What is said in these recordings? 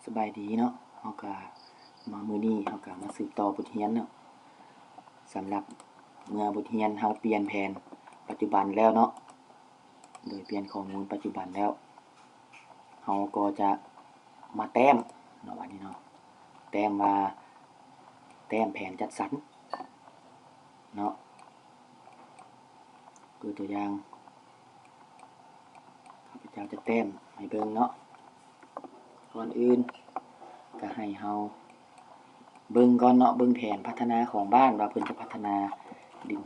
สบายดีเนาะเฮาก็มามื้อนี้เฮาก็มาสืบต่อบทเรียนเนาะสำหรับเมื่อบทเรียนเฮาเปลี่ยนแผนปัจจุบันแล้วเนาะโดยเปลี่ยนข้อมูลปัจจุบันแล้วเฮาก็จะมาแต้มเนาะบัดนี้เนาะแต้มว่าแต้มแผนจัดสรรเนาะคือตัวอย่างข้าพเจ้าจะแต้มให้เบิ่งเนาะก่อนอื่นก็ให้เฮาเบิ่งก่อนเนาะเบิ่งแผนพัฒนาของบ้านว่าเพิ่นจะพัฒนาดิน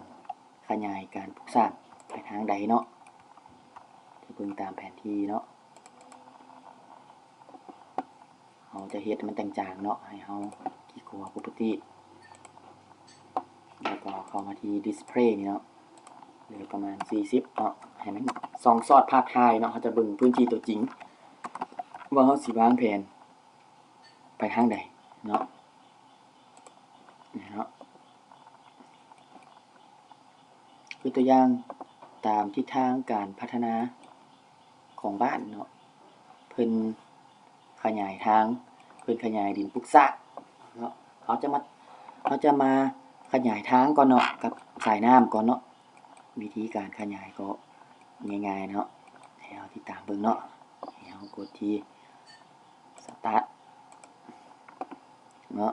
ขยายการปลูกสร้างไปทางใดเนาะจะเบิ่งตามแผนที่เนาะเฮาจะเฮ็ดให้มันจางๆเนาะให้เฮาคลิกขวา property แล้วก็เข้ามาที่ display นี่เนาะเหลือประมาณ40เนาะให้มันส่องสอดภาพถ่ายเนาะเฮาจะเบิ่งพื้นที่ตัวจริงว่าเฮาสิวางแผนไปทางใดเนาะนี่เนาะคือตัวอย่างตามทิศทางการพัฒนาของบ้านเนาะเพิ่นขยายทางเพิ่นขยายดินปลูกสร้างเนาะเขาจะมาขยายทางก่อนเนาะกับสายน้ำก่อนเนาะวิธีการขยายก็ง่ายๆเนาะให้เราติดตามเบิ่งเนาะให้เรากดที่สตาร์ทเนาะ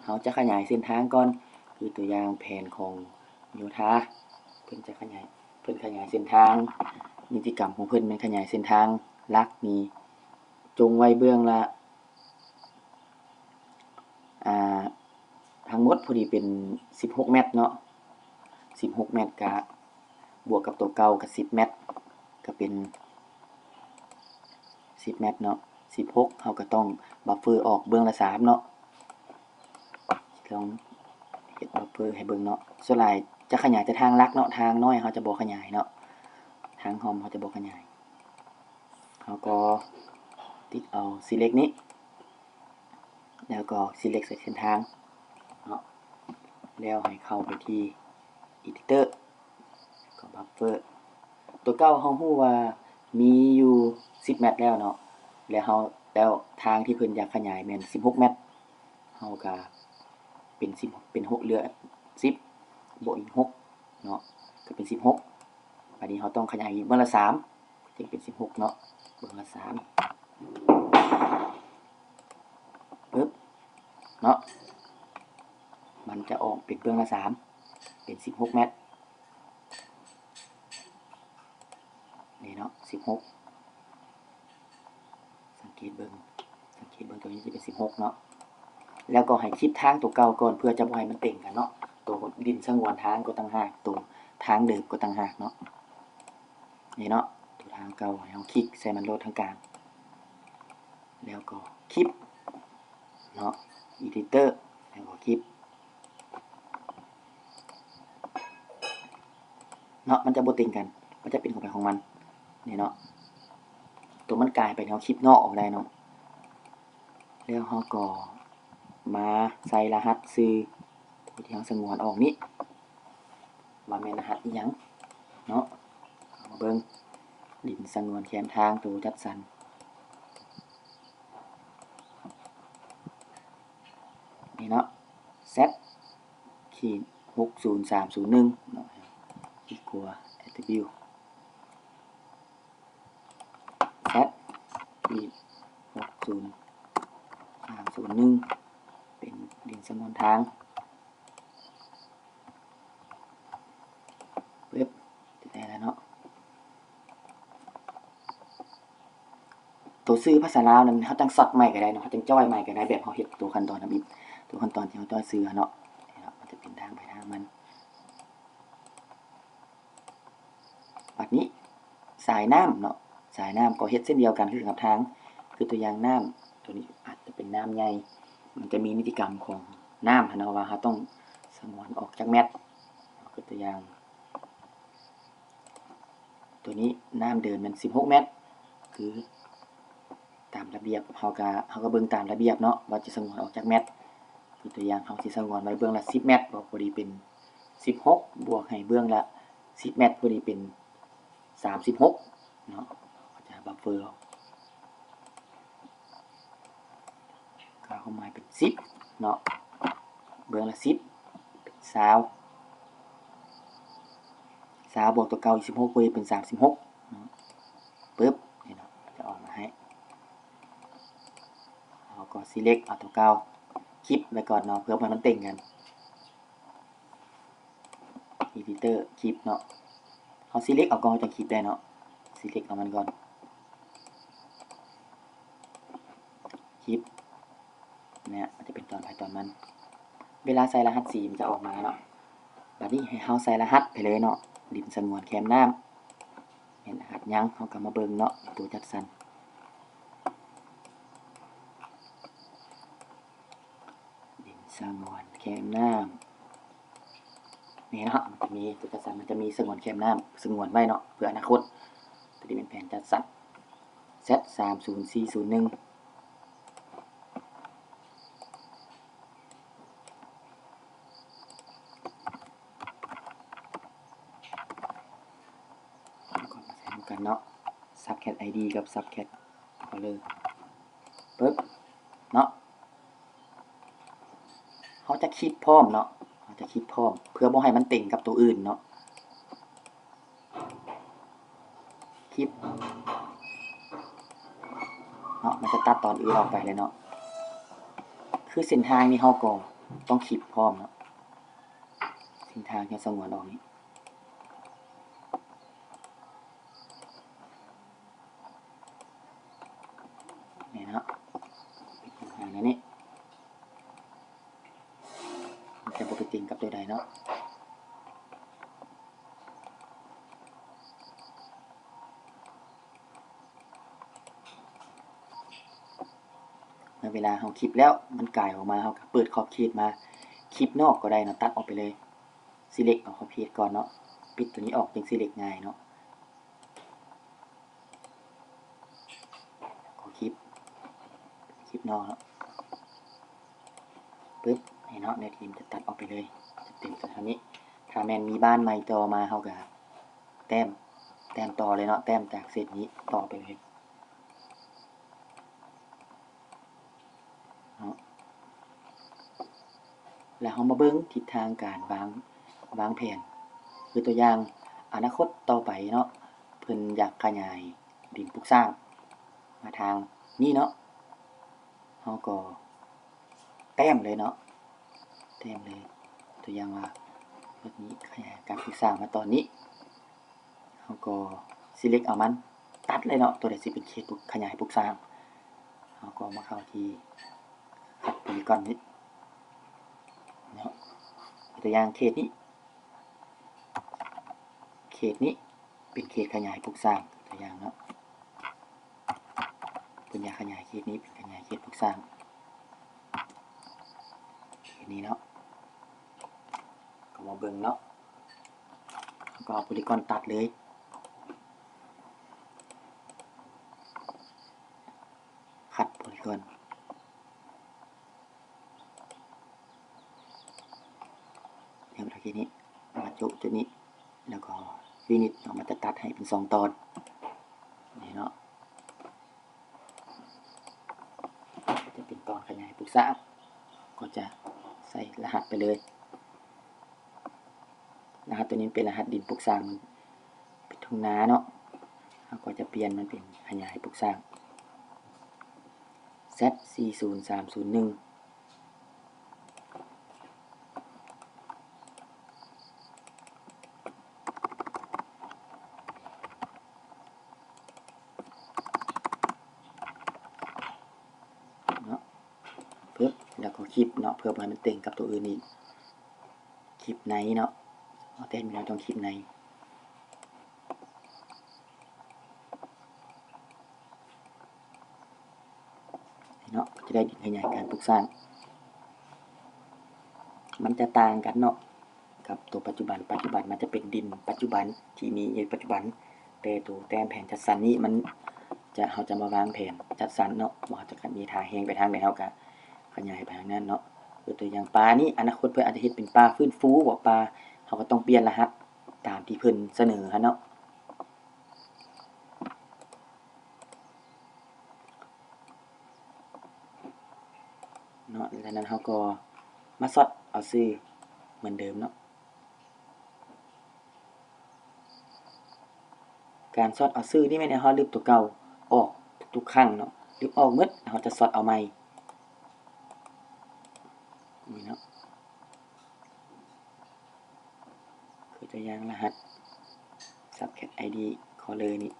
เราจะขยายเส้นทางก่อนคือตัวอย่างแผนของโยธาเพิ่นขยายเส้นทางนิติกรรมของเพิ่นเป็นขยายเส้นทางหลักนี่จงไว้เบื้องละทั้งหมดพอดีเป็น16เมตรเนาะ16เมตรก็บวกกับตัวเก่าก็10เมตรก็เป็น10เมตรเนาะ16เฮาก็ต้องบัฟเฟอร์ออกเบื้องละ3เนาะลองเฮ็ดบัฟเฟอร์ให้เบิ่งเนาะส่วนหลายจะขยายแต่ทางหลักเนาะทางน้อยเฮาจะบ่ขยายเนาะทางหอมเฮาจะบ่ขยายเฮาก็ติ๊กเอา select นี้แล้วก็ select เส้นทางเนาะแล้วให้เข้าไปที่ editor ก็ buffer ตัวเก่าเฮาฮู้ว่ามีอยู่10เมตรแล้วเนาะแล้วทางที่เพิ่นอยากขยายแม่น16เมตรเฮาก็เป็น10เป็น6เหลือ10บวกอีก6เนาะก็เป็น16บัดนี้เฮาต้องขยายอีกเบิ่งละ3จึงเป็น16เนาะเบิ่งละ3ปึ๊บเนาะมันจะออกเป็นเบิ่งละ3เป็น16เมตรนี่เนาะ16สังเกตเบิ่งตัวนี้จะเป็น16เนาะแล้วก็ให้คิดทางตัวเก่าก่อนเพื่อจะบ่ให้มันเต่งกันเนาะตัวดินสงวนทางก็ต่างหากตัวทางเดิมก็ต่างหากเนาะนี่เนาะตัวทางเก่าให้เราคลิกใส่มันโลดทางกลางแล้วก็คลิปเนาะ editor แล้วก็คลิปเนาะมันจะบ่ติงกันมันจะเป็นของไปของมันนี่เนาะตัวมันกลายเป็นเฮาคลิปนอกออกได้เนาะแล้วเฮาก็มาใส่รหัสชื่อตัวที่เฮาสงวนออกนี้ว่าแม่นรหัสอีหยังเนาะมาเบิ่งดินสงวนแขนทางตัวจัดสรรนี่เนาะ Z ขีด60301เนาะอีกกว่า attribute Z ขีด60301เป็นดินสงวนทางเว็บได้แล้วเนาะตัวซื้อภาษาลาวนั้นเฮาจังซัดใหม่ก็ได้เนาะเฮาจังจ้อยใหม่ก็ได้แบบเฮาเฮ็ดตัวขั้นตอนนำอีกตัวขั้นตอนที่เฮาจ้อยซื้อเนาะมันจะเป็นทางไปทางมันบัดนี้สายน้ำเนาะสายน้ำก็เฮ็ดเส้นเดียวกันคือกับทางคือตัวอย่างน้ำตัวนี้อาจจะเป็นน้ำใหญ่มันจะมีนิติกรรมของน้ำเนาะว่าเฮาต้องสงวนออกจากแมตคือตัวอย่างตัวนี้น้ำเดินมัน16เมตรคือตามระเบียบเฮาก็เบิ่งตามระเบียบเนาะว่าจะสงวนออกจากแมตคือตัวอย่างเฮาสิสงวนไว้เบื้องละ10เมตรบ่พอดีเป็น16บวกให้เบื้องละ10เมตรพอดีเป็น36เนาะก็จะบัฟเฟอร์ ความหมายเป็น10เนาะเบื้องละ10เป็น20บวกตัวเก่าอีก16เลยเป็น36เนาะปึ๊บนี่เนาะจะออกมาให้เราก็ select เอาตัวเก่าคลิปไว้ก่อนเนาะเพื่อมันเต่งกัน editor คลิปเนาะเขา select เอาก่อนจะคลิปได้เนาะ select เอามันก่อนคลิปเนี่ยมันจะเป็นตอนไปตอนมันเวลาใส่รหัสสีมันจะออกมาเนาะบัดนี้ให้เฮาใส่รหัสไปเลยเนาะดินสงวนแคมน้ำเห็นรหัสยังเฮาก็มาเบิ่งเนาะตัวจัดสรรดินสงวนแคมน้ำนี่เนาะมันจะมีตัวจัดสรรมันจะมีสงวนแคมน้ำสงวนไว้เนาะเพื่ออนาคตตัวนี้เป็นแผนจัดสรร Z30401กันเนาะ subcat id กับ subcat color ปึ๊บเนาะเขาจะคิดพร้อมเนาะเขาจะคิดพร้อมเพื่อบ่ให้มันเต่งกับตัวอื่นเนาะคลิปเนาะมันจะตัดตอนอื่นออกไปเลยเนาะคือเส้นทางนี้เขาก็ต้องคิดพร้อมเนาะเส้นทางจะสงวนออกนี้นี่เนาะทางนี้มันจะบ่ไปติงกับตัวใดเนาะเวลาเราคลิปแล้วมันกลายออกมาเราก็เปิดขอบเขตมาคลิปนอกก็ได้เนาะตัดออกไปเลย select เอาขอบเขตก่อนเนาะปิดตัวนี้ออกจึง select ง่ายเนาะก็คลิปนอกเนาะปึ๊บนี่เนาะในทีมจะตัดออกไปเลยจะเต็มสถานีถ้าแมนมีบ้านใหม่ต่อมาเขาก็แต้มต่อเลยเนาะแต้มจากเศษนี้ต่อไปเลยแล้วเขามาเบิ้งทิศทางการวางแผนคือตัวอย่างอนาคตต่อไปเนาะเพิ่นอยากขยายดินปลูกสร้างมาทางนี้เนาะเขาก็แต้มเลยเนาะแต้มเลยตัวอย่างว่าเพิ่นนี้ขยายการปลูกสร้างมาตอนนี้เขาก็ select เอามันตัดเลยเนาะตัวใดสิเป็นเขตขยายปลูกสร้างเขาก็มาเข้าที่คัดโพลีกอนนี้เนาะตัวอย่างเขตนี้เป็นเขตขยายปลูกสร้างตัวอย่างเนาะเป็นอยากขยายเขตนี้เป็นขยายเขตปลูกสร้างเขตนี้เนาะก็มาเบิ่งเนาะก็เอาโพลีกอนตัดเลยคัดโพลีกอนเดี๋ยวเมื่อกี้นี้มาจุจุดนี้แล้วก็ฟินิชมันจะตัดให้เป็น2ตอนนี่เนาะจะเป็นตอนขยายปลูกสร้างก็จะใส่รหัสไปเลยรหัสตัวนี้เป็นรหัสดินปลูกสร้างมันเป็นทุ่งนาเนาะเราก็จะเปลี่ยนมันเป็นขยายปลูกสร้าง Z40301ปึ๊บแล้วก็คลิปเนาะเพื่อให้มันเต่งกับตัวอื่นอีกคลิปไหนเนาะเอาแต่มีเราต้องคลิปไหนเนาะจะได้ดินขยายการปลูกสร้างมันจะต่างกันเนาะกับตัวปัจจุบันมันจะเป็นดินปัจจุบันที่มีในปัจจุบันแต่ตัวแต้มแผนจัดสรรนี้มันเขาจะมาวางแผนจัดสรรเนาะว่าจะมีทางแหงไปทางไหนเฮาก็ขยายไปทางนั้นเนาะคือตัวอย่างปลานี้อนาคตเพิ่นอาจจะเฮ็ดเป็นปลาฟื้นฟูบ่ปลาเขาก็ต้องเปลี่ยนรหัสตามที่เพิ่นเสนอเนาะ เนาะดังนั้นเฮาก็มาซอดเอาชื่อเหมือนเดิมเนาะการซอดเอาชื่อนี่แม่นให้เฮาลบตัวเก่าออกทุกๆครั้งเนาะลบออกหมดเฮาจะซอดเอาใหม่นี่เนาะคือตัวอย่างรหัส subcat id caller นี่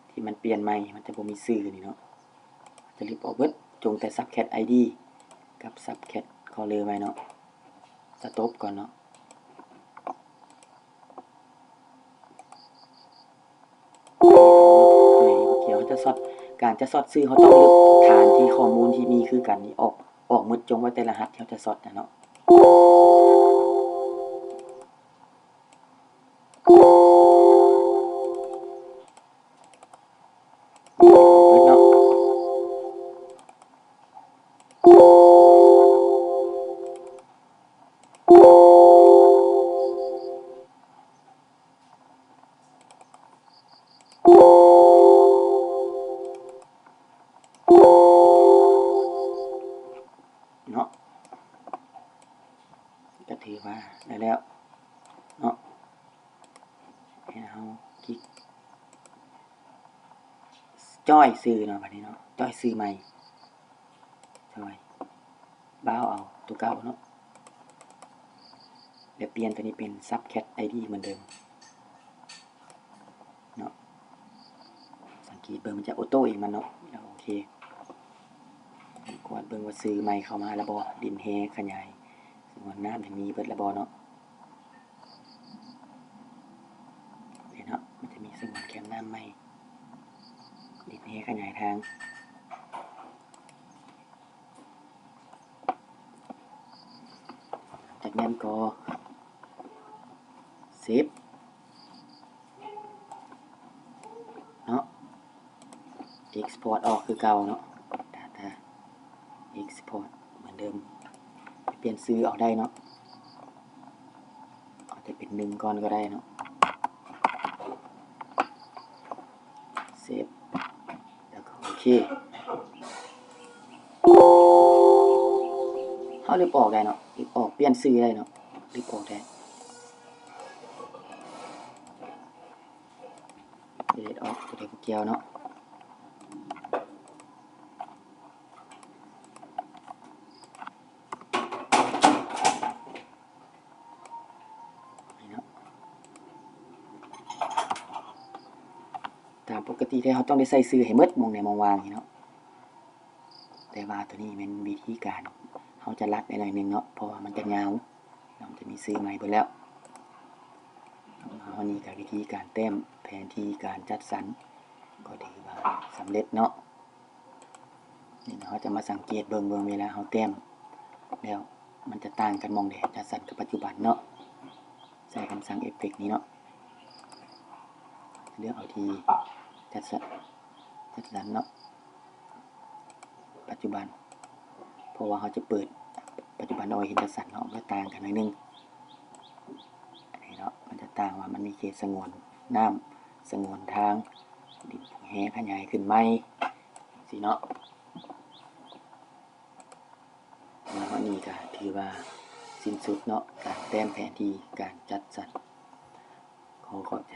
ที่มันเปลี่ยนใหม่มันจะบ่มีชื่อนี่เนาะจะลบออกเบิดจงแต่ subcat id กับ subcat caller ไว้เนาะสต็อปก่อนเนาะเดี๋ยวจะซอดการจะซอดชื่อเขาต้องเลือกฐานที่ข้อมูลที่มีคือกันนี่ออกหมดจงไว้แต่รหัสที่เขาจะซอดนะเนาะเนาะเนาะก็ถือว่าได้แล้วเนาะให้เราคลิกจ้อยซื้อเนาะบัดนี้เนาะจ้อยซื้อใหม่จ้อยบ้าวเอาตัวเก่าเนาะเดี๋ยวเปลี่ยนตัวนี้เป็น subcat id เหมือนเดิมเนาะสังเกตเบิ่งมันจะออโต้เองมันเนาะโอเคกวาดเบิ่งว่าซื้อใหม่เข้ามาแล้วบ่ดินแฮขยายสมมุติน้ำอย่างนี้เบิดแล้วบ่เนาะนี่เนาะมันจะมีสมมุติแคมน้ำใหม่ดินแฮขยายทางจากนั้นก็เซฟเนาะ export ออกคือเก่าเนาะ data export เหมือนเดิมเปลี่ยนชื่อออกได้เนาะอาจจะเป็น1ก่อนก็ได้เนาะเซฟแล้วก็โอเคเฮาลบออกได้เนาะลบออกเปลี่ยนชื่อได้เนาะลบออกได้delete ออกตัวใดบ่เกี่ยวเนาะตามปกติแล้วเฮาต้องได้ใส่ชื่อให้หมดหม้องใดหม้องว่างนี่เนาะแต่ว่าตัวนี้เป็นวิธีการเฮาจะลัดได้หน่อยนึงเนาะเพราะว่ามันจะยาวแล้วมันจะมีชื่อใหม่เบิดแล้วอันนี้ก็วิธีการแต้มแผนที่การจัดสรรก็ถือว่าสำเร็จเนาะนี่เราจะมาสังเกตเบิ่งเวลาเฮาแต้มแล้วมันจะต่างกันหม้องใดจัดสรรกับปัจจุบันเนาะใช้คำสั่งเอฟเฟกต์นี้เนาะเลือกเอาที่จัดสรรเนาะปัจจุบันเพราะว่าเขาจะเปิดปัจจุบันเอาไว้เห็นจัดสรรเนาะมันต่างกันหน่อยนึงอันนี้เนาะมันจะต่างว่ามันมีเขตสงวนน้ำสงวนทางดินแห้ขยายขึ้นไหมสิเนาะแล้วอันนี้ก็ถือว่าสิ้นสุดเนาะการแต้มแผนที่การจัดสรรขอขอบใจ